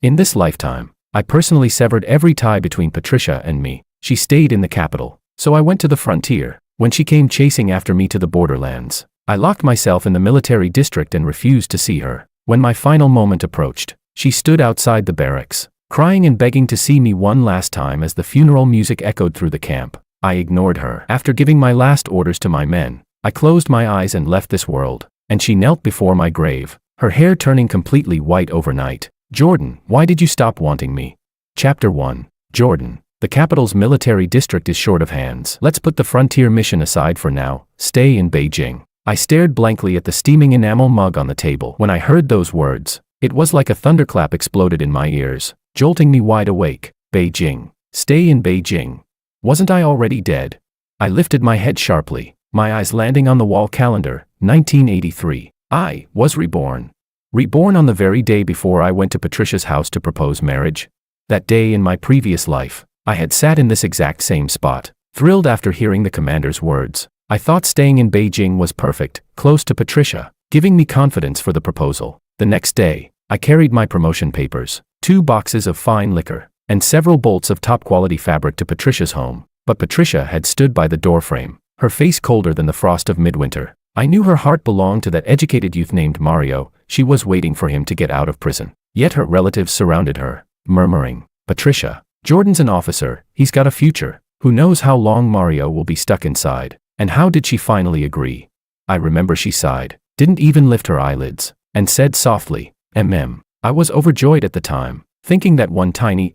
In this lifetime, I personally severed every tie between Patricia and me. She stayed in the capital, so I went to the frontier. When she came chasing after me to the borderlands, I locked myself in the military district and refused to see her. When my final moment approached, she stood outside the barracks, crying and begging to see me one last time as the funeral music echoed through the camp. I ignored her. After giving my last orders to my men, I closed my eyes and left this world, and she knelt before my grave, her hair turning completely white overnight. Jordan, why did you stop wanting me? Chapter 1. Jordan. The capital's military district is short of hands. Let's put the frontier mission aside for now. Stay in Beijing. I stared blankly at the steaming enamel mug on the table. When I heard those words, it was like a thunderclap exploded in my ears, jolting me wide awake. Beijing. Stay in Beijing. Wasn't I already dead? I lifted my head sharply, my eyes landing on the wall calendar. 1983. I was reborn. Reborn on the very day before I went to Patricia's house to propose marriage. That day in my previous life, I had sat in this exact same spot, thrilled after hearing the commander's words. I thought staying in Beijing was perfect, close to Patricia, giving me confidence for the proposal. The next day, I carried my promotion papers, 2 boxes of fine liquor, and several bolts of top-quality fabric to Patricia's home. But Patricia had stood by the doorframe, her face colder than the frost of midwinter. I knew her heart belonged to that educated youth named Mario. She was waiting for him to get out of prison. Yet her relatives surrounded her, murmuring, "Patricia, Jordan's an officer, he's got a future. Who knows how long Mario will be stuck inside?" And how did she finally agree? I remember she sighed, didn't even lift her eyelids, and said softly, I was overjoyed at the time, thinking that one tiny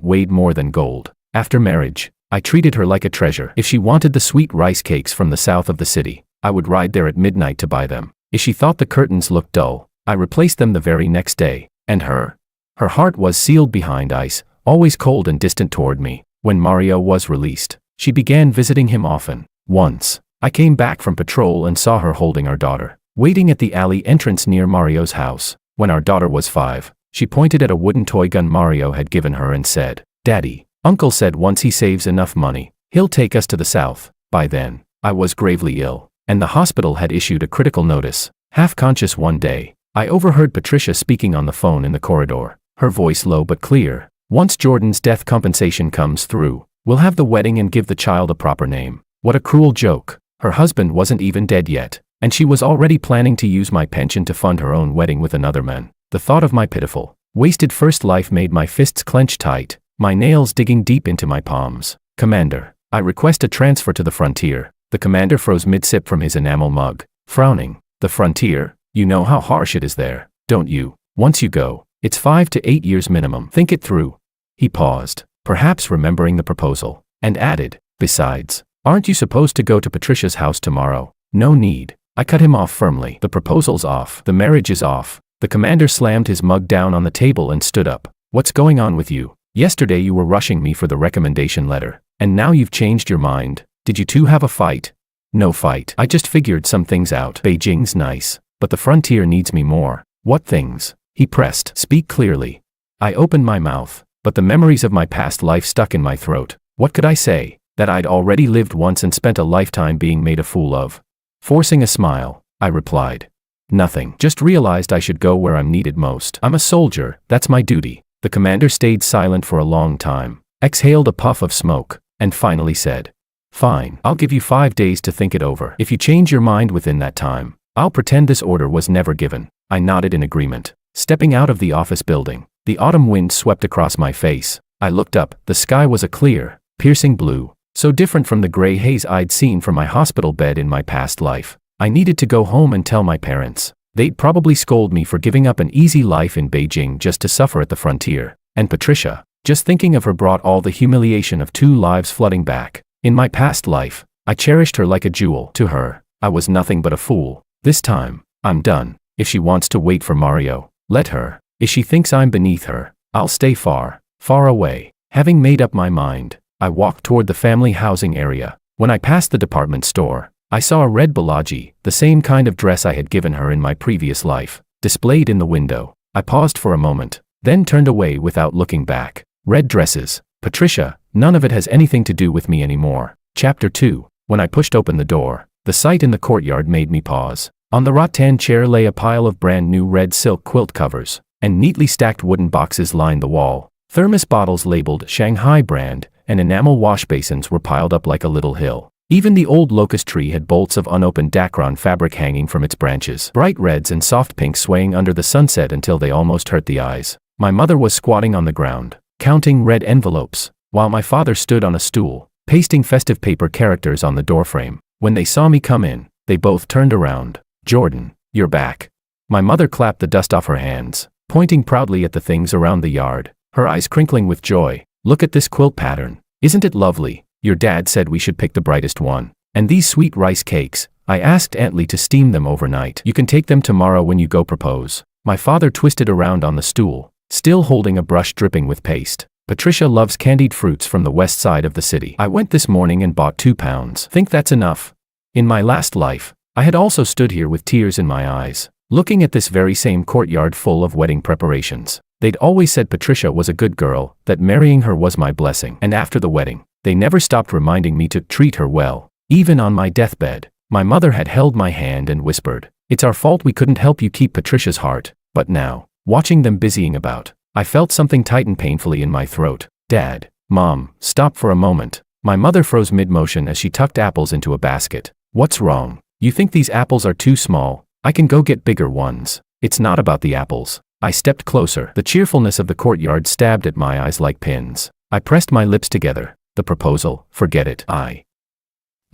weighed more than gold. After marriage, I treated her like a treasure. If she wanted the sweet rice cakes from the south of the city, I would ride there at midnight to buy them. If she thought the curtains looked dull, I replaced them the very next day. And her heart was sealed behind ice, always cold and distant toward me. When Mario was released, she began visiting him often. Once, I came back from patrol and saw her holding our daughter, waiting at the alley entrance near Mario's house. When our daughter was 5, she pointed at a wooden toy gun Mario had given her and said, "Daddy, Uncle said once he saves enough money, he'll take us to the south." By then, I was gravely ill, and the hospital had issued a critical notice. Half conscious one day, I overheard Patricia speaking on the phone in the corridor, her voice low but clear. "Once Jordan's death compensation comes through, we'll have the wedding and give the child a proper name." What a cruel joke. Her husband wasn't even dead yet, and she was already planning to use my pension to fund her own wedding with another man. The thought of my pitiful, wasted first life made my fists clench tight, my nails digging deep into my palms. "Commander, I request a transfer to the frontier." The commander froze mid-sip from his enamel mug, frowning. "The frontier? You know how harsh it is there, don't you? Once you go, it's 5 to 8 years minimum. Think it through." He paused, perhaps remembering the proposal, and added, "Besides, aren't you supposed to go to Patricia's house tomorrow?" "No need." I cut him off firmly. "The proposal's off. The marriage is off." The commander slammed his mug down on the table and stood up. "What's going on with you? Yesterday you were rushing me for the recommendation letter, and now you've changed your mind. Did you two have a fight?" "No fight. I just figured some things out. Beijing's nice, but the frontier needs me more." "What things?" He pressed. "Speak clearly." I opened my mouth, but the memories of my past life stuck in my throat. What could I say? That I'd already lived once and spent a lifetime being made a fool of? Forcing a smile, I replied, "Nothing. Just realized I should go where I'm needed most. I'm a soldier, that's my duty." The commander stayed silent for a long time, exhaled a puff of smoke, and finally said, "Fine, I'll give you 5 days to think it over. If you change your mind within that time, I'll pretend this order was never given." I nodded in agreement. Stepping out of the office building, the autumn wind swept across my face. I looked up. The sky was a clear, piercing blue, so different from the gray haze I'd seen from my hospital bed in my past life. I needed to go home and tell my parents. They'd probably scold me for giving up an easy life in Beijing just to suffer at the frontier. And Patricia, just thinking of her brought all the humiliation of 2 lives flooding back. In my past life, I cherished her like a jewel. To her, I was nothing but a fool. This time, I'm done. If she wants to wait for Mario, let her. If she thinks I'm beneath her, I'll stay far, far away. Having made up my mind, I walked toward the family housing area. When I passed the department store, I saw a red balaji, the same kind of dress I had given her in my previous life, displayed in the window. I paused for a moment, then turned away without looking back. Red dresses. Patricia, none of it has anything to do with me anymore. Chapter 2. When I pushed open the door, the sight in the courtyard made me pause. On the rattan chair lay a pile of brand new red silk quilt covers, and neatly stacked wooden boxes lined the wall. Thermos bottles labeled Shanghai brand and enamel wash basins were piled up like a little hill. Even the old locust tree had bolts of unopened Dacron fabric hanging from its branches, bright reds and soft pinks swaying under the sunset until they almost hurt the eyes. My mother was squatting on the ground, counting red envelopes, while my father stood on a stool, pasting festive paper characters on the doorframe. When they saw me come in, they both turned around. "Jordan, you're back." My mother clapped the dust off her hands, pointing proudly at the things around the yard, her eyes crinkling with joy. "Look at this quilt pattern. Isn't it lovely? Your dad said we should pick the brightest one. And these sweet rice cakes, I asked Aunt Lee to steam them overnight. You can take them tomorrow when you go propose." My father twisted around on the stool, still holding a brush dripping with paste. "Patricia loves candied fruits from the west side of the city. I went this morning and bought 2 pounds. Think that's enough?" In my last life, I had also stood here with tears in my eyes, looking at this very same courtyard full of wedding preparations. They'd always said Patricia was a good girl, that marrying her was my blessing. And after the wedding, they never stopped reminding me to treat her well. Even on my deathbed, my mother had held my hand and whispered, "It's our fault we couldn't help you keep Patricia's heart." But now, watching them busying about, I felt something tighten painfully in my throat. "Dad, Mom, stop for a moment." My mother froze mid-motion as she tucked apples into a basket. "What's wrong? You think these apples are too small? I can go get bigger ones." "It's not about the apples." I stepped closer. The cheerfulness of the courtyard stabbed at my eyes like pins. I pressed my lips together. "The proposal, forget it. I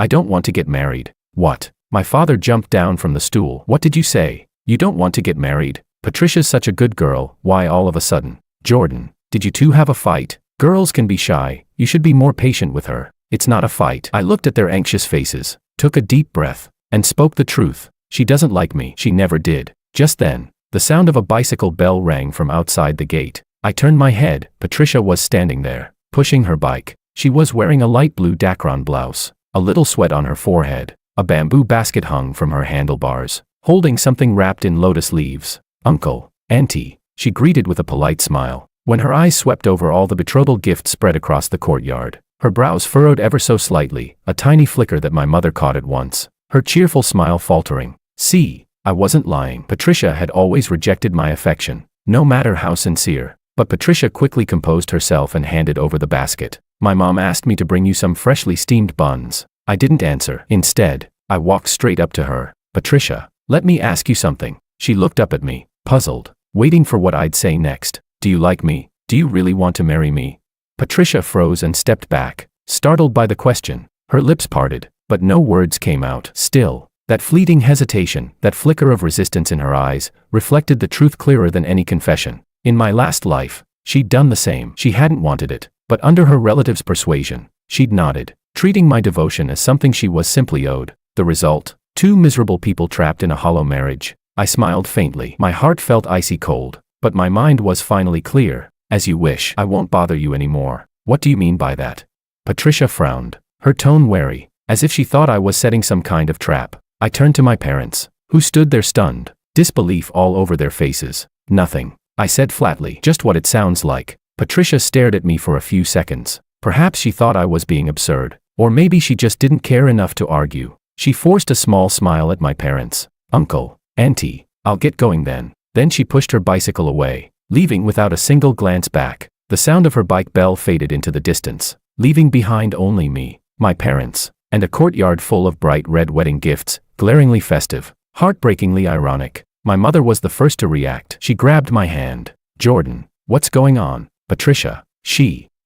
don't want to get married." "What?" My father jumped down from the stool. "What did you say? You don't want to get married? Patricia's such a good girl, why all of a sudden?" "Jordan, did you two have a fight? Girls can be shy, you should be more patient with her." "It's not a fight." I looked at their anxious faces, took a deep breath, and spoke the truth. "She doesn't like me. She never did." Just then, the sound of a bicycle bell rang from outside the gate. I turned my head. Patricia was standing there, pushing her bike. She was wearing a light blue Dacron blouse, a little sweat on her forehead. A bamboo basket hung from her handlebars, holding something wrapped in lotus leaves. "Uncle, Auntie," she greeted with a polite smile. When her eyes swept over all the betrothal gifts spread across the courtyard, her brows furrowed ever so slightly, a tiny flicker that my mother caught at once, her cheerful smile faltering. "See, I wasn't lying." Patricia had always rejected my affection, no matter how sincere. But Patricia quickly composed herself and handed over the basket. "My mom asked me to bring you some freshly steamed buns." I didn't answer. Instead, I walked straight up to her. "Patricia, let me ask you something." She looked up at me, puzzled, waiting for what I'd say next. "Do you like me? Do you really want to marry me?" Patricia froze and stepped back, startled by the question. Her lips parted, but no words came out. Still, that fleeting hesitation, that flicker of resistance in her eyes, reflected the truth clearer than any confession. In my last life, she'd done the same. She hadn't wanted it, but under her relative's persuasion, she'd nodded, treating my devotion as something she was simply owed. The result? 2 miserable people trapped in a hollow marriage. I smiled faintly. My heart felt icy cold, but my mind was finally clear. "As you wish. I won't bother you anymore." "What do you mean by that?" Patricia frowned, her tone wary, as if she thought I was setting some kind of trap. I turned to my parents, who stood there stunned, disbelief all over their faces. "Nothing," I said flatly. "Just what it sounds like." Patricia stared at me for a few seconds. Perhaps she thought I was being absurd, or maybe she just didn't care enough to argue. She forced a small smile at my parents. "Uncle, Auntie, I'll get going then." Then she pushed her bicycle away, leaving without a single glance back. The sound of her bike bell faded into the distance, leaving behind only me, my parents, and a courtyard full of bright red wedding gifts, glaringly festive, heartbreakingly ironic. My mother was the first to react. She grabbed my hand. "Jordan, what's going on?" "Patricia,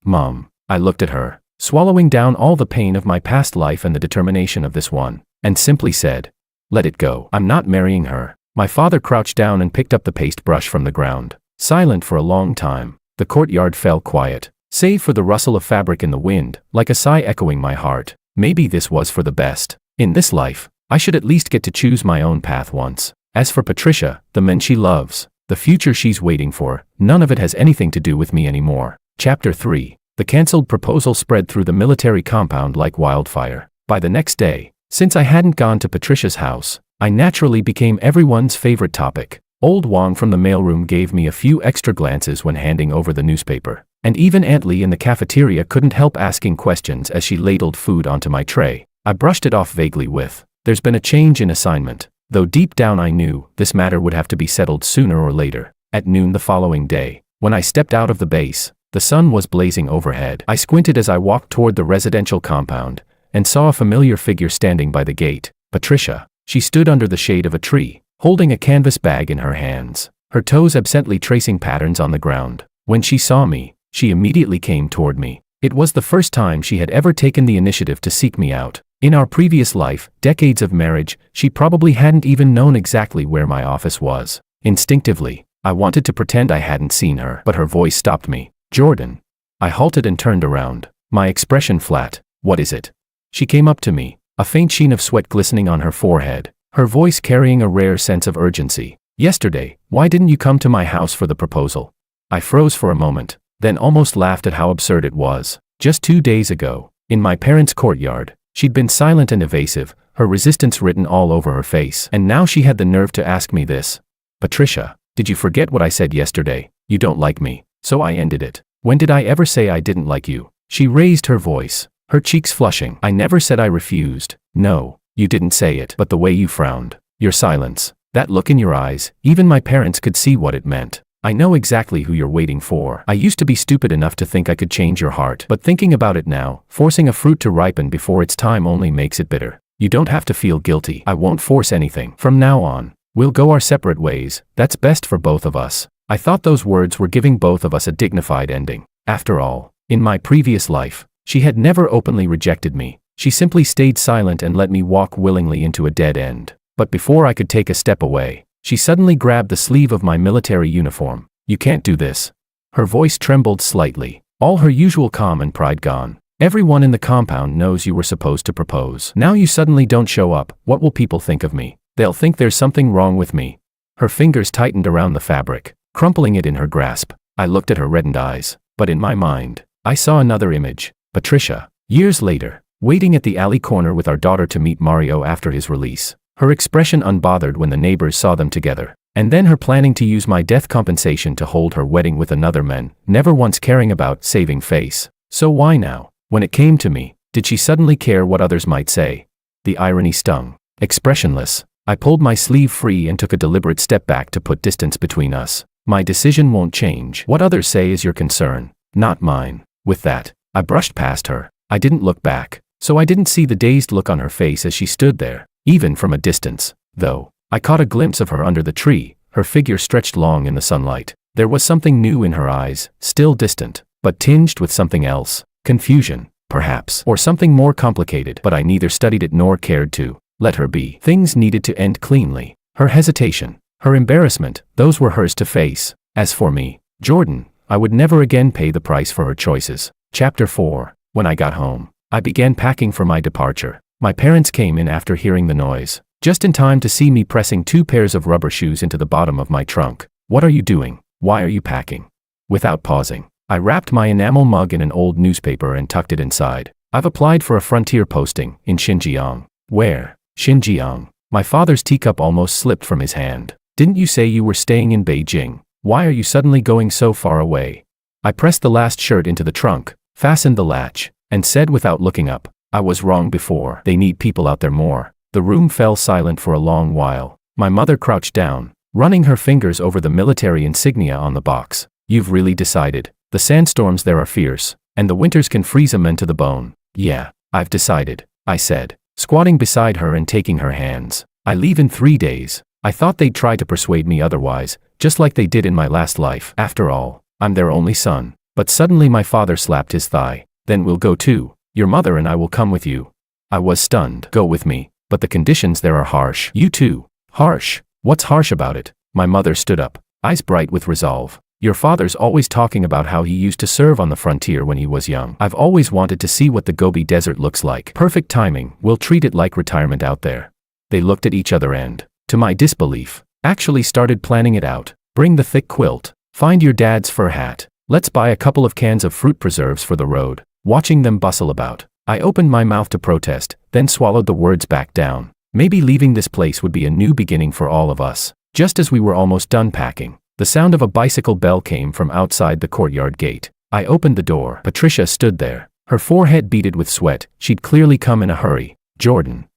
Mom." I looked at her, swallowing down all the pain of my past life and the determination of this one, and simply said, "Let it go. I'm not marrying her." My father crouched down and picked up the paste brush from the ground. Silent for a long time, the courtyard fell quiet, save for the rustle of fabric in the wind, like a sigh echoing my heart. Maybe this was for the best. In this life, I should at least get to choose my own path once. As for Patricia, the men she loves, the future she's waiting for, none of it has anything to do with me anymore. Chapter 3. The cancelled proposal spread through the military compound like wildfire. By the next day, since I hadn't gone to Patricia's house, I naturally became everyone's favorite topic. Old Wong from the mailroom gave me a few extra glances when handing over the newspaper, and even Aunt Lee in the cafeteria couldn't help asking questions as she ladled food onto my tray. I brushed it off vaguely with, "There's been a change in assignment," though deep down I knew this matter would have to be settled sooner or later. At noon the following day, when I stepped out of the base, the sun was blazing overhead. I squinted as I walked toward the residential compound, and saw a familiar figure standing by the gate. Patricia. She stood under the shade of a tree, holding a canvas bag in her hands, her toes absently tracing patterns on the ground. When she saw me, she immediately came toward me. It was the first time she had ever taken the initiative to seek me out. In our previous life, decades of marriage, she probably hadn't even known exactly where my office was. Instinctively, I wanted to pretend I hadn't seen her, but her voice stopped me. Jordan. I halted and turned around, my expression flat. What is it? She came up to me, a faint sheen of sweat glistening on her forehead, her voice carrying a rare sense of urgency. Yesterday, why didn't you come to my house for the proposal? I froze for a moment, then almost laughed at how absurd it was. Just 2 days ago, in my parents' courtyard, she'd been silent and evasive, her resistance written all over her face, and now she had the nerve to ask me this. Patricia, did you forget what I said yesterday? You don't like me, so I ended it. When did I ever say I didn't like you? She raised her voice, her cheeks flushing. I never said I refused. No, you didn't say it, but the way you frowned, your silence, that look in your eyes, even my parents could see what it meant. I know exactly who you're waiting for. I used to be stupid enough to think I could change your heart, but thinking about it now, forcing a fruit to ripen before its time only makes it bitter. You don't have to feel guilty. I won't force anything. From now on, we'll go our separate ways. That's best for both of us. I thought those words were giving both of us a dignified ending. After all, in my previous life, she had never openly rejected me. She simply stayed silent and let me walk willingly into a dead end. But before I could take a step away, she suddenly grabbed the sleeve of my military uniform. You can't do this. Her voice trembled slightly, all her usual calm and pride gone. Everyone in the compound knows you were supposed to propose. Now you suddenly don't show up. What will people think of me? They'll think there's something wrong with me. Her fingers tightened around the fabric, crumpling it in her grasp. I looked at her reddened eyes, but in my mind, I saw another image. Patricia, years later, waiting at the alley corner with our daughter to meet Mario after his release. Her expression unbothered when the neighbors saw them together, and then her planning to use my death compensation to hold her wedding with another man, never once caring about saving face. So why now, when it came to me, did she suddenly care what others might say? The irony stung. Expressionless, I pulled my sleeve free and took a deliberate step back to put distance between us. My decision won't change. What others say is your concern, not mine. With that, I brushed past her. I didn't look back, so I didn't see the dazed look on her face as she stood there. Even from a distance, though, I caught a glimpse of her under the tree, her figure stretched long in the sunlight. There was something new in her eyes, still distant, but tinged with something else. Confusion, perhaps, or something more complicated, but I neither studied it nor cared to. Let her be. Things needed to end cleanly. Her hesitation, her embarrassment, those were hers to face. As for me, Jordan, I would never again pay the price for her choices. Chapter 4. When I got home, I began packing for my departure. My parents came in after hearing the noise, just in time to see me pressing 2 pairs of rubber shoes into the bottom of my trunk. What are you doing? Why are you packing? Without pausing, I wrapped my enamel mug in an old newspaper and tucked it inside. I've applied for a frontier posting in Xinjiang. Where? Xinjiang. My father's teacup almost slipped from his hand. Didn't you say you were staying in Beijing? Why are you suddenly going so far away? I pressed the last shirt into the trunk, fastened the latch, and said without looking up, I was wrong before. They need people out there more. The room fell silent for a long while. My mother crouched down, running her fingers over the military insignia on the box. You've really decided. The sandstorms there are fierce, and the winters can freeze a man to the bone. Yeah, I've decided, I said, squatting beside her and taking her hands. I leave in 3 days. I thought they'd try to persuade me otherwise, just like they did in my last life. After all, I'm their only son. But suddenly my father slapped his thigh. Then we'll go too. Your mother and I will come with you. I was stunned. Go with me. But the conditions there are harsh. You too. Harsh? What's harsh about it? My mother stood up, eyes bright with resolve. Your father's always talking about how he used to serve on the frontier when he was young. I've always wanted to see what the Gobi Desert looks like. Perfect timing. We'll treat it like retirement out there. They looked at each other and, to my disbelief, actually started planning it out. Bring the thick quilt. Find your dad's fur hat. Let's buy a couple of cans of fruit preserves for the road. Watching them bustle about, I opened my mouth to protest, then swallowed the words back down. Maybe leaving this place would be a new beginning for all of us. Just as we were almost done packing, the sound of a bicycle bell came from outside the courtyard gate. I opened the door. Patricia stood there, her forehead beaded with sweat. She'd clearly come in a hurry. Jordan,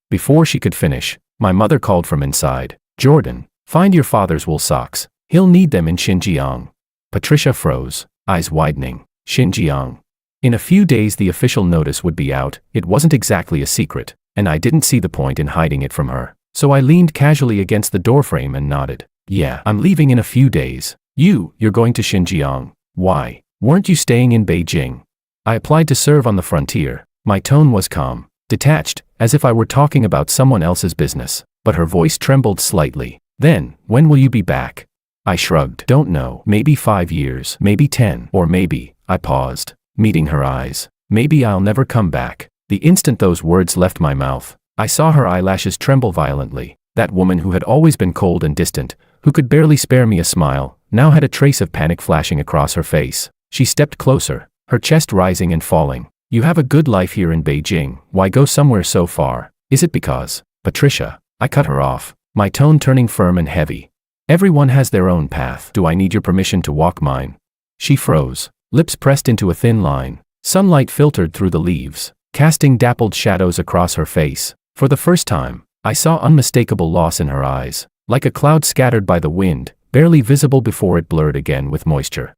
Before she could finish, my mother called from inside. Jordan, find your father's wool socks. He'll need them in Xinjiang. Patricia froze, eyes widening. Xinjiang. In a few days the official notice would be out. It wasn't exactly a secret, and I didn't see the point in hiding it from her. So I leaned casually against the doorframe and nodded. Yeah, I'm leaving in a few days. You're going to Xinjiang. Why? Weren't you staying in Beijing? I applied to serve on the frontier. My tone was calm, detached, as if I were talking about someone else's business, but her voice trembled slightly. Then, when will you be back? I shrugged. Don't know. Maybe 5 years, maybe 10, or maybe, I paused, meeting her eyes. Maybe I'll never come back. The instant those words left my mouth, I saw her eyelashes tremble violently. That woman who had always been cold and distant, who could barely spare me a smile, now had a trace of panic flashing across her face. She stepped closer, her chest rising and falling. You have a good life here in Beijing. Why go somewhere so far? Is it because? Patricia. I cut her off, my tone turning firm and heavy. Everyone has their own path. Do I need your permission to walk mine? She froze, lips pressed into a thin line. Sunlight filtered through the leaves, casting dappled shadows across her face. For the first time, I saw unmistakable loss in her eyes, like a cloud scattered by the wind, barely visible before it blurred again with moisture.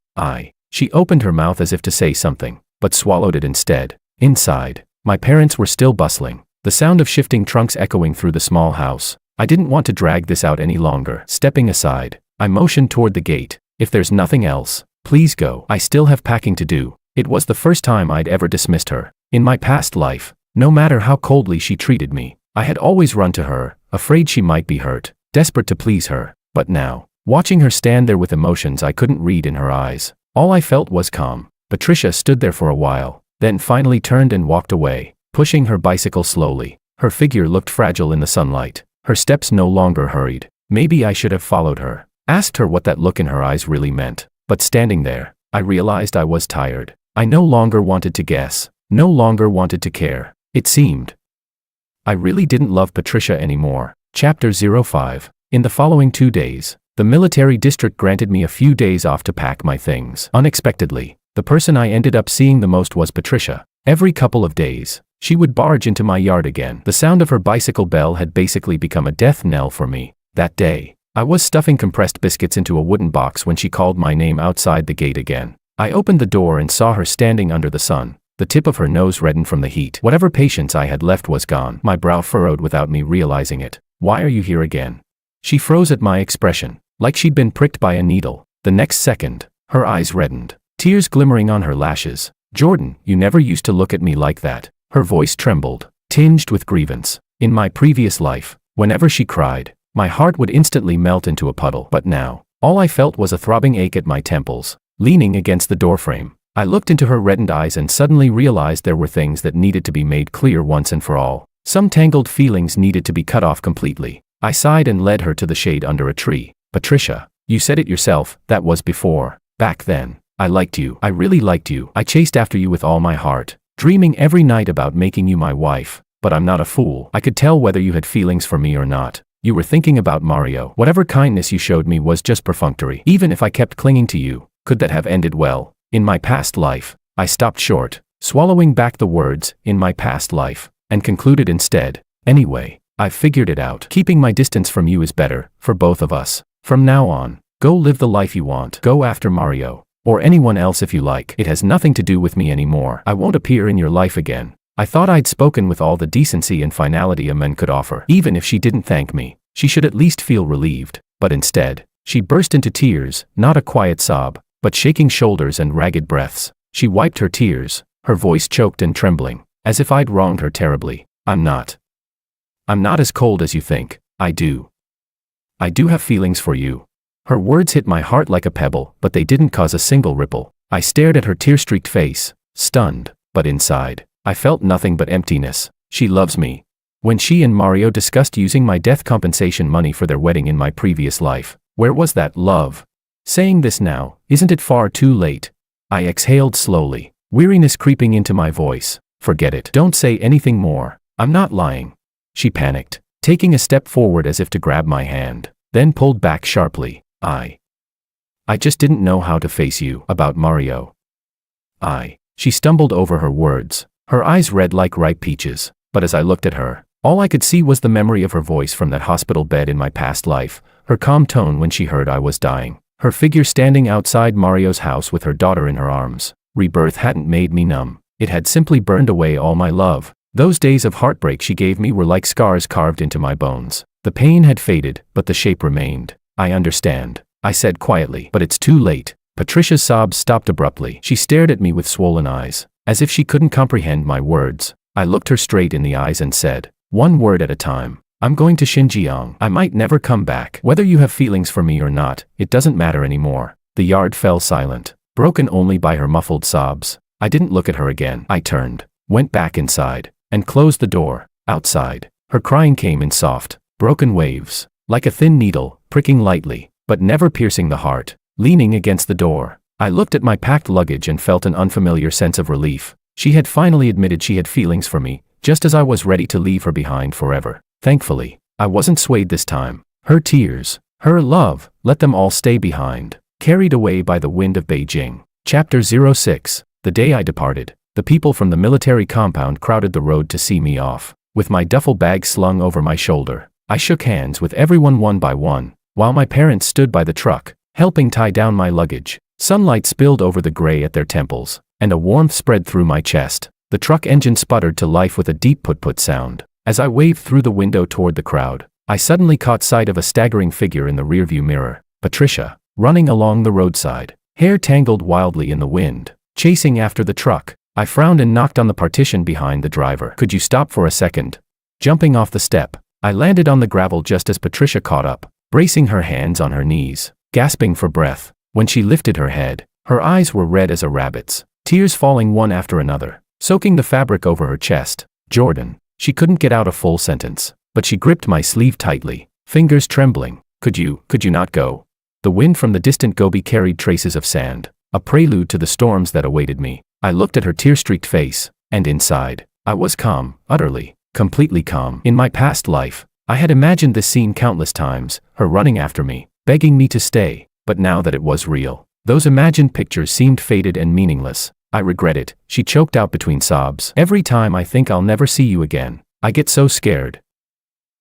She opened her mouth as if to say something, but swallowed it instead. Inside, my parents were still bustling, the sound of shifting trunks echoing through the small house. I didn't want to drag this out any longer. Stepping aside, I motioned toward the gate. If there's nothing else, please go. I still have packing to do. It was the first time I'd ever dismissed her. In my past life, no matter how coldly she treated me, I had always run to her, afraid she might be hurt, desperate to please her. But now, watching her stand there with emotions I couldn't read in her eyes, all I felt was calm. Patricia stood there for a while, then finally turned and walked away, pushing her bicycle slowly. Her figure looked fragile in the sunlight. Her steps no longer hurried. Maybe I should have followed her, asked her what that look in her eyes really meant. But standing there, I realized I was tired. I no longer wanted to guess, no longer wanted to care. It seemed I really didn't love Patricia anymore. Chapter 05. In the following 2 days, the military district granted me a few days off to pack my things. Unexpectedly, the person I ended up seeing the most was Patricia. Every couple of days, she would barge into my yard again. The sound of her bicycle bell had basically become a death knell for me. That day, I was stuffing compressed biscuits into a wooden box when she called my name outside the gate again. I opened the door and saw her standing under the sun. The tip of her nose reddened from the heat. Whatever patience I had left was gone. My brow furrowed without me realizing it. Why are you here again? She froze at my expression, like she'd been pricked by a needle. The next second, her eyes reddened, tears glimmering on her lashes. Jordan, you never used to look at me like that. Her voice trembled, tinged with grievance. In my previous life, whenever she cried, my heart would instantly melt into a puddle. But now, all I felt was a throbbing ache at my temples. Leaning against the doorframe, I looked into her reddened eyes and suddenly realized there were things that needed to be made clear once and for all. Some tangled feelings needed to be cut off completely. I sighed and led her to the shade under a tree. Patricia, you said it yourself, that was before. Back then, I liked you. I really liked you. I chased after you with all my heart, dreaming every night about making you my wife. But I'm not a fool. I could tell whether you had feelings for me or not. You were thinking about Mario. Whatever kindness you showed me was just perfunctory. Even if I kept clinging to you, could that have ended well? In my past life, I stopped short, swallowing back the words, in my past life, and concluded instead, anyway, I've figured it out. Keeping my distance from you is better, for both of us. From now on, go live the life you want. Go after Mario. Or anyone else if you like. It has nothing to do with me anymore. I won't appear in your life again. I thought I'd spoken with all the decency and finality a man could offer. Even if she didn't thank me, she should at least feel relieved. But instead, she burst into tears, not a quiet sob, but shaking shoulders and ragged breaths. She wiped her tears, her voice choked and trembling, as if I'd wronged her terribly. I'm not as cold as you think. I do have feelings for you. Her words hit my heart like a pebble, but they didn't cause a single ripple. I stared at her tear-streaked face, stunned, but inside, I felt nothing but emptiness. She loves me. When she and Mario discussed using my death compensation money for their wedding in my previous life, where was that love? Saying this now, isn't it far too late? I exhaled slowly, weariness creeping into my voice. Forget it. Don't say anything more. I'm not lying. She panicked, taking a step forward as if to grab my hand, then pulled back sharply. I just didn't know how to face you about Mario. She stumbled over her words, her eyes red like ripe peaches, but as I looked at her, all I could see was the memory of her voice from that hospital bed in my past life, her calm tone when she heard I was dying, her figure standing outside Mario's house with her daughter in her arms. Rebirth hadn't made me numb. It had simply burned away all my love. Those days of heartbreak she gave me were like scars carved into my bones. The pain had faded, but the shape remained. I understand, I said quietly, but it's too late. Patricia's sobs stopped abruptly. She stared at me with swollen eyes, as if she couldn't comprehend my words. I looked her straight in the eyes and said, one word at a time. I'm going to Xinjiang. I might never come back. Whether you have feelings for me or not, it doesn't matter anymore. The yard fell silent, broken only by her muffled sobs. I didn't look at her again. I turned, went back inside, and closed the door. Outside, her crying came in soft, broken waves, like a thin needle, pricking lightly, but never piercing the heart. Leaning against the door, I looked at my packed luggage and felt an unfamiliar sense of relief. She had finally admitted she had feelings for me, just as I was ready to leave her behind forever. Thankfully, I wasn't swayed this time. Her tears, her love, let them all stay behind, carried away by the wind of Beijing. Chapter 06. The day I departed, the people from the military compound crowded the road to see me off. With my duffel bag slung over my shoulder, I shook hands with everyone one by one, while my parents stood by the truck, helping tie down my luggage. Sunlight spilled over the gray at their temples, and a warmth spread through my chest. The truck engine sputtered to life with a deep put-put sound. As I waved through the window toward the crowd, I suddenly caught sight of a staggering figure in the rearview mirror. Patricia, running along the roadside, hair tangled wildly in the wind, chasing after the truck. I frowned and knocked on the partition behind the driver. Could you stop for a second? Jumping off the step, I landed on the gravel just as Patricia caught up, bracing her hands on her knees, gasping for breath. When she lifted her head, her eyes were red as a rabbit's, tears falling one after another, soaking the fabric over her chest. Jordan. She couldn't get out a full sentence, but she gripped my sleeve tightly, fingers trembling. Could you not go? The wind from the distant Gobi carried traces of sand, a prelude to the storms that awaited me. I looked at her tear-streaked face, and inside, I was calm, utterly, completely calm. In my past life, I had imagined this scene countless times, her running after me, begging me to stay, but now that it was real, those imagined pictures seemed faded and meaningless. I regret it, she choked out between sobs. Every time I think I'll never see you again, I get so scared.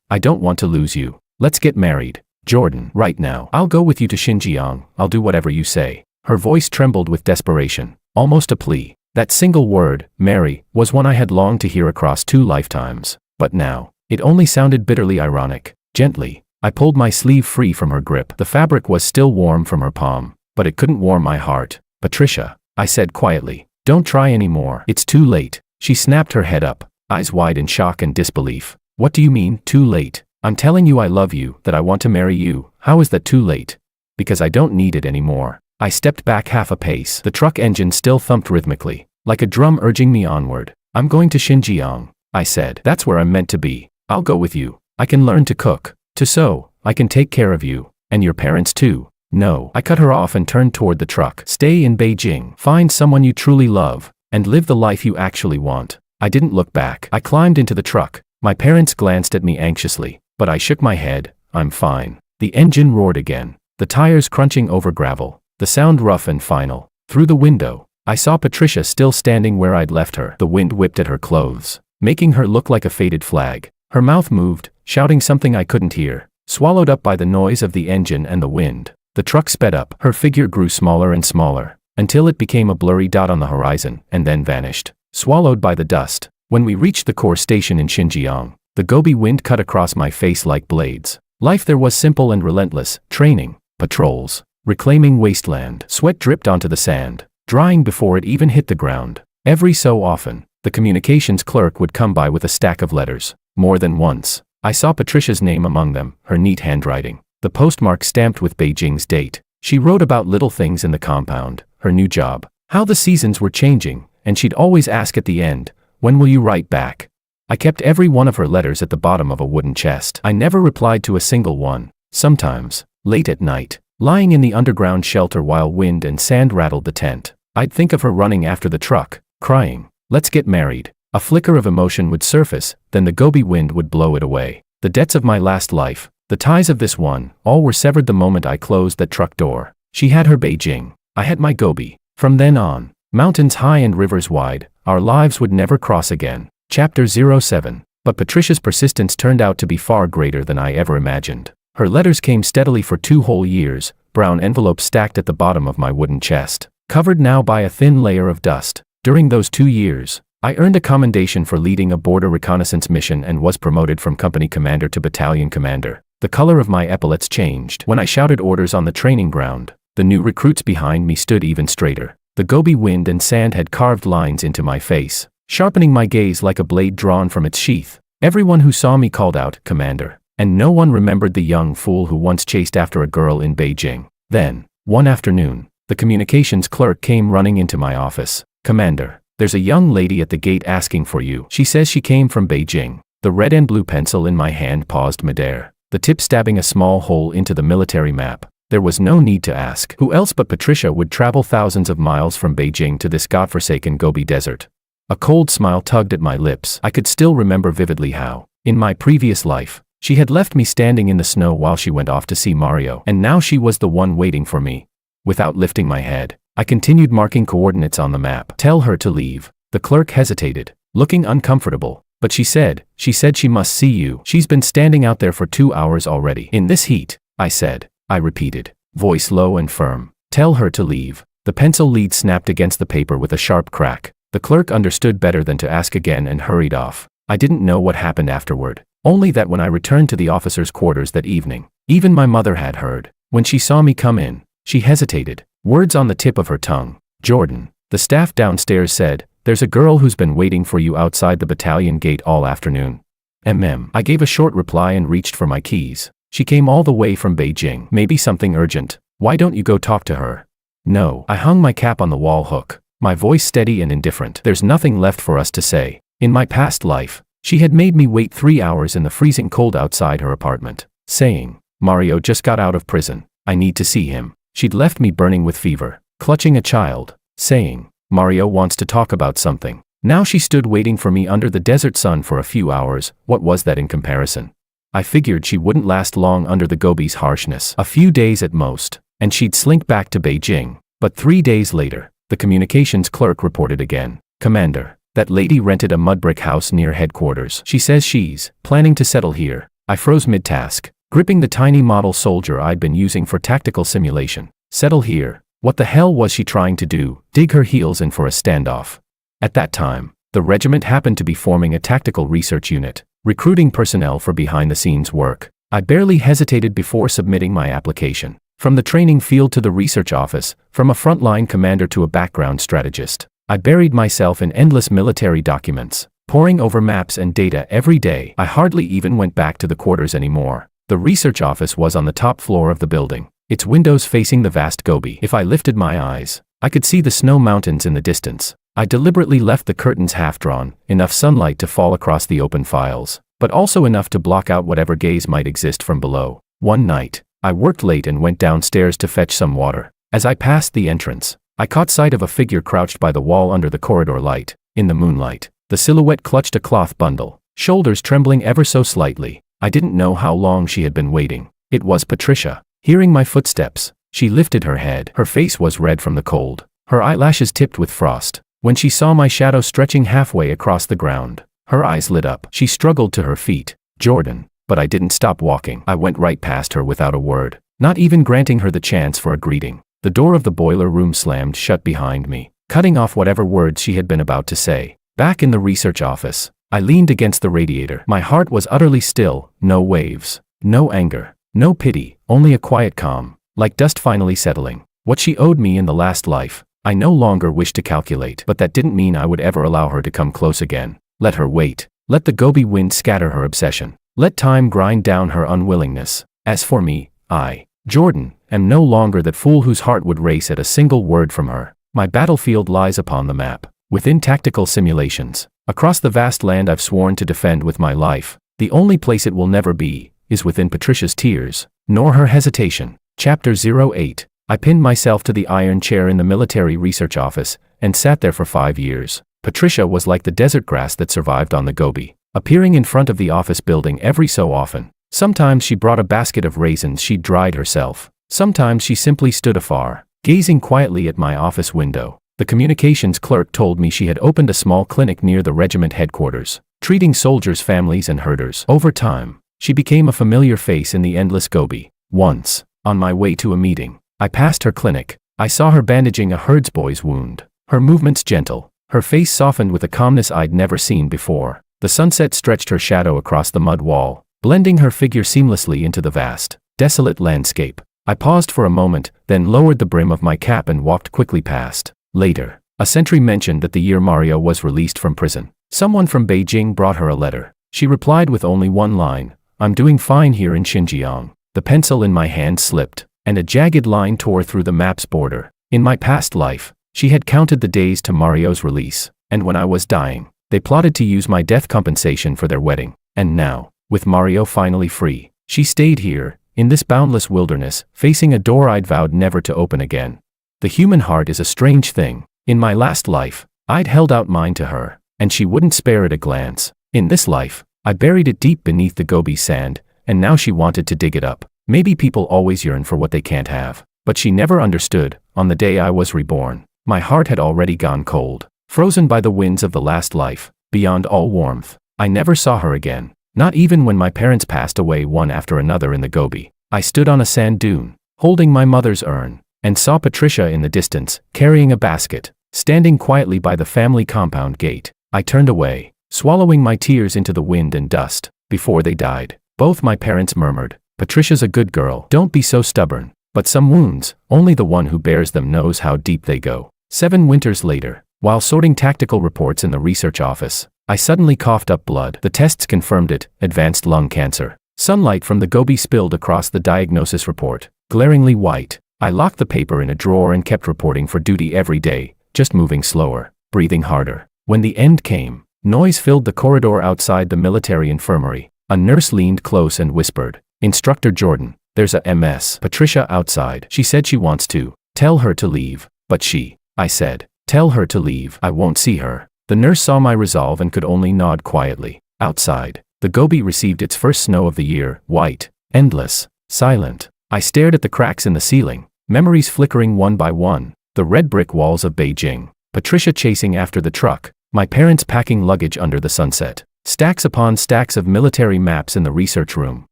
I don't want to lose you. Let's get married, Jordan, right now. I'll go with you to Xinjiang. I'll do whatever you say. Her voice trembled with desperation, almost a plea. That single word, marry, was one I had longed to hear across 2 lifetimes. But now, it only sounded bitterly ironic. Gently, I pulled my sleeve free from her grip. The fabric was still warm from her palm, but it couldn't warm my heart. Patricia, I said quietly, don't try anymore. It's too late. She snapped her head up, eyes wide in shock and disbelief. What do you mean, too late? I'm telling you I love you, that I want to marry you. How is that too late? Because I don't need it anymore. I stepped back half a pace. The truck engine still thumped rhythmically, like a drum urging me onward. I'm going to Xinjiang, I said. That's where I'm meant to be. I'll go with you. I can learn to cook, to sew. I can take care of you, and your parents too. No. I cut her off and turned toward the truck. Stay in Beijing. Find someone you truly love, and live the life you actually want. I didn't look back. I climbed into the truck. My parents glanced at me anxiously, but I shook my head. I'm fine. The engine roared again, the tires crunching over gravel, the sound rough and final. Through the window, I saw Patricia still standing where I'd left her. The wind whipped at her clothes, making her look like a faded flag. Her mouth moved, shouting something I couldn't hear, swallowed up by the noise of the engine and the wind. The truck sped up. Her figure grew smaller and smaller, until it became a blurry dot on the horizon, and then vanished, swallowed by the dust. When we reached the core station in Xinjiang, the Gobi wind cut across my face like blades. Life there was simple and relentless: training, patrols, reclaiming wasteland. Sweat dripped onto the sand, drying before it even hit the ground. Every so often, the communications clerk would come by with a stack of letters. More than once, I saw Patricia's name among them, her neat handwriting, the postmark stamped with Beijing's date. She wrote about little things in the compound, her new job, how the seasons were changing, and she'd always ask at the end, "When will you write back?" I kept every one of her letters at the bottom of a wooden chest. I never replied to a single one. Sometimes, late at night, lying in the underground shelter while wind and sand rattled the tent, I'd think of her running after the truck, crying, "Let's get married." A flicker of emotion would surface, then the Gobi wind would blow it away. The debts of my last life, the ties of this one, all were severed the moment I closed that truck door. She had her Beijing, I had my Gobi. From then on, mountains high and rivers wide, our lives would never cross again. Chapter 07. But Patricia's persistence turned out to be far greater than I ever imagined. Her letters came steadily for 2 whole years, brown envelopes stacked at the bottom of my wooden chest, covered now by a thin layer of dust. During those 2 years, I earned a commendation for leading a border reconnaissance mission and was promoted from company commander to battalion commander. The color of my epaulets changed when I shouted orders on the training ground. The new recruits behind me stood even straighter. The Gobi wind and sand had carved lines into my face, sharpening my gaze like a blade drawn from its sheath. Everyone who saw me called out, "Commander," and no one remembered the young fool who once chased after a girl in Beijing. Then, one afternoon, the communications clerk came running into my office. "Commander, there's a young lady at the gate asking for you. She says she came from Beijing." The red and blue pencil in my hand paused midair, the tip stabbing a small hole into the military map. There was no need to ask. Who else but Patricia would travel thousands of miles from Beijing to this godforsaken Gobi desert? A cold smile tugged at my lips. I could still remember vividly how, in my previous life, she had left me standing in the snow while she went off to see Mario, and now she was the one waiting for me. Without lifting my head, I continued marking coordinates on the map. "Tell her to leave." The clerk hesitated, looking uncomfortable. "But she said she must see you. She's been standing out there for 2 hours already." "In this heat," I said. I repeated, voice low and firm. "Tell her to leave." The pencil lead snapped against the paper with a sharp crack. The clerk understood better than to ask again and hurried off. I didn't know what happened afterward, only that when I returned to the officers' quarters that evening, even my mother had heard. When she saw me come in, she hesitated, words on the tip of her tongue. "Jordan," the staff downstairs said, "there's a girl who's been waiting for you outside the battalion gate all afternoon." I gave a short reply and reached for my keys. "She came all the way from Beijing. Maybe something urgent. Why don't you go talk to her?" "No." I hung my cap on the wall hook, my voice steady and indifferent. "There's nothing left for us to say. In my past life, she had made me wait 3 hours in the freezing cold outside her apartment, saying, 'Mario just got out of prison. I need to see him.' She'd left me burning with fever, clutching a child, saying, 'Mario wants to talk about something.' Now she stood waiting for me under the desert sun for a few hours. What was that in comparison? I figured she wouldn't last long under the Gobi's harshness, a few days at most, and she'd slink back to Beijing. But 3 days later, the communications clerk reported again. "Commander, that lady rented a mud-brick house near headquarters. She says she's planning to settle here." I froze mid-task, gripping the tiny model soldier I'd been using for tactical simulation. Settle here? What the hell was she trying to do? Dig her heels in for a standoff? At that time, the regiment happened to be forming a tactical research unit, recruiting personnel for behind-the-scenes work. I barely hesitated before submitting my application. From the training field to the research office, from a frontline commander to a background strategist, I buried myself in endless military documents, poring over maps and data every day. I hardly even went back to the quarters anymore. The research office was on the top floor of the building, its windows facing the vast Gobi. If I lifted my eyes, I could see the snow mountains in the distance. I deliberately left the curtains half-drawn, enough sunlight to fall across the open files, but also enough to block out whatever gaze might exist from below. One night, I worked late and went downstairs to fetch some water. As I passed the entrance, I caught sight of a figure crouched by the wall under the corridor light. In the moonlight, the silhouette clutched a cloth bundle, shoulders trembling ever so slightly. I didn't know how long she had been waiting. It was Patricia. Hearing my footsteps, she lifted her head. Her face was red from the cold, her eyelashes tipped with frost. When she saw my shadow stretching halfway across the ground, her eyes lit up. She struggled to her feet. "Jordan." But I didn't stop walking. I went right past her without a word, not even granting her the chance for a greeting. The door of the boiler room slammed shut behind me, cutting off whatever words she had been about to say. Back in the research office, I leaned against the radiator. My heart was utterly still. No waves, no anger, no pity, only a quiet calm, like dust finally settling. What she owed me in the last life, I no longer wished to calculate, but that didn't mean I would ever allow her to come close again. Let her wait. Let the Gobi wind scatter her obsession. Let time grind down her unwillingness. As for me, I, Jordan, am no longer that fool whose heart would race at a single word from her. My battlefield lies upon the map, within tactical simulations, across the vast land I've sworn to defend with my life. The only place it will never be, is within Patricia's tears, nor her hesitation. Chapter 08. I pinned myself to the iron chair in the military research office, and sat there for 5 years. Patricia was like the desert grass that survived on the Gobi, appearing in front of the office building every so often. Sometimes she brought a basket of raisins she'd dried herself. Sometimes she simply stood afar, gazing quietly at my office window. The communications clerk told me she had opened a small clinic near the regiment headquarters, treating soldiers' families and herders. Over time, She became a familiar face in the endless Gobi. Once, on my way to a meeting, I passed her clinic. I saw her bandaging a herdsboy's wound. Her movements gentle, her face softened with a calmness I'd never seen before. The sunset stretched her shadow across the mud wall, blending her figure seamlessly into the vast, desolate landscape. I paused for a moment, then lowered the brim of my cap and walked quickly past. Later, a sentry mentioned that the year Mario was released from prison. Someone from Beijing brought her a letter. She replied with only one line, "I'm doing fine here in Xinjiang." The pencil in my hand slipped, and a jagged line tore through the map's border. In my past life, she had counted the days to Mario's release, and when I was dying, they plotted to use my death compensation for their wedding. And now, with Mario finally free, she stayed here, in this boundless wilderness, facing a door I'd vowed never to open again. The human heart is a strange thing. In my last life, I'd held out mine to her, and she wouldn't spare it a glance. In this life, I buried it deep beneath the Gobi sand, and now she wanted to dig it up. Maybe people always yearn for what they can't have. But she never understood. On the day I was reborn, my heart had already gone cold, frozen by the winds of the last life, beyond all warmth. I never saw her again, not even when my parents passed away one after another in the Gobi. I stood on a sand dune, holding my mother's urn, and saw Patricia in the distance, carrying a basket, standing quietly by the family compound gate. I turned away, swallowing my tears into the wind and dust. Before they died, both my parents murmured, "Patricia's a good girl, don't be so stubborn." But some wounds, only the one who bears them knows how deep they go. 7 winters later, while sorting tactical reports in the research office, I suddenly coughed up blood. The tests confirmed it, advanced lung cancer. Sunlight from the Gobi spilled across the diagnosis report, glaringly white. I locked the paper in a drawer and kept reporting for duty every day, just moving slower, breathing harder. When the end came, noise filled the corridor outside the military infirmary. A nurse leaned close and whispered, "Instructor Jordan, there's a MS. Patricia outside. She said she wants to. Tell her to leave." "But I said, "Tell her to leave. I won't see her." The nurse saw my resolve and could only nod quietly. Outside, the Gobi received its first snow of the year, white, endless, silent. I stared at the cracks in the ceiling, memories flickering one by one, the red brick walls of Beijing, Patricia chasing after the truck, my parents packing luggage under the sunset, stacks upon stacks of military maps in the research room,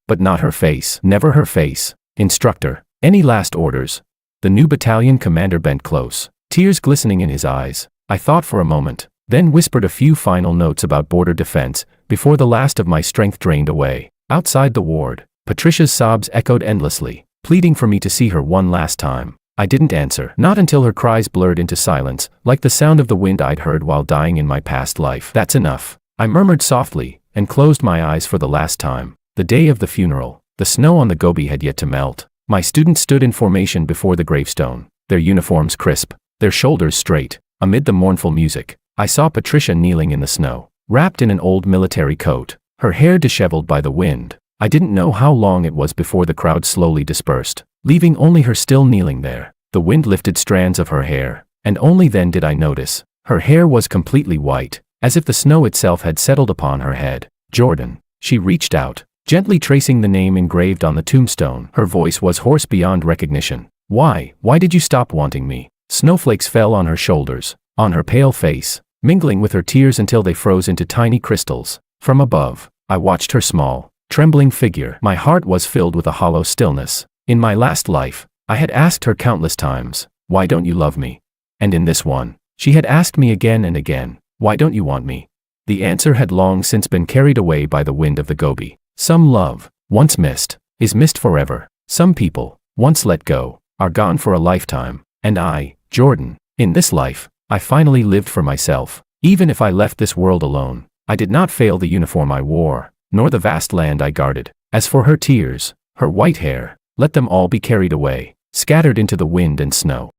but not her face, never her face. "Instructor, any last orders?" The new battalion commander bent close, tears glistening in his eyes. I thought for a moment, then whispered a few final notes about border defense, before the last of my strength drained away. Outside the ward, Patricia's sobs echoed endlessly, pleading for me to see her one last time. I didn't answer, not until her cries blurred into silence, like the sound of the wind I'd heard while dying in my past life. "That's enough," I murmured softly, and closed my eyes for the last time. The day of the funeral, the snow on the Gobi had yet to melt. My students stood in formation before the gravestone, their uniforms crisp, their shoulders straight. Amid the mournful music, I saw Patricia kneeling in the snow, wrapped in an old military coat, her hair disheveled by the wind. I didn't know how long it was before the crowd slowly dispersed, leaving only her still kneeling there. The wind lifted strands of her hair, and only then did I notice. Her hair was completely white, as if the snow itself had settled upon her head. "Jordan." She reached out, gently tracing the name engraved on the tombstone. Her voice was hoarse beyond recognition. Why did you stop wanting me?" Snowflakes fell on her shoulders, on her pale face, mingling with her tears until they froze into tiny crystals. From above, I watched her small, trembling figure. My heart was filled with a hollow stillness. In my last life, I had asked her countless times, "Why don't you love me?" And in this one, she had asked me again and again, "Why don't you want me?" The answer had long since been carried away by the wind of the Gobi. Some love, once missed, is missed forever. Some people, once let go, are gone for a lifetime. And I, Jordan, in this life, I finally lived for myself. Even if I left this world alone, I did not fail the uniform I wore, nor the vast land I guarded. As for her tears, her white hair, let them all be carried away, scattered into the wind and snow.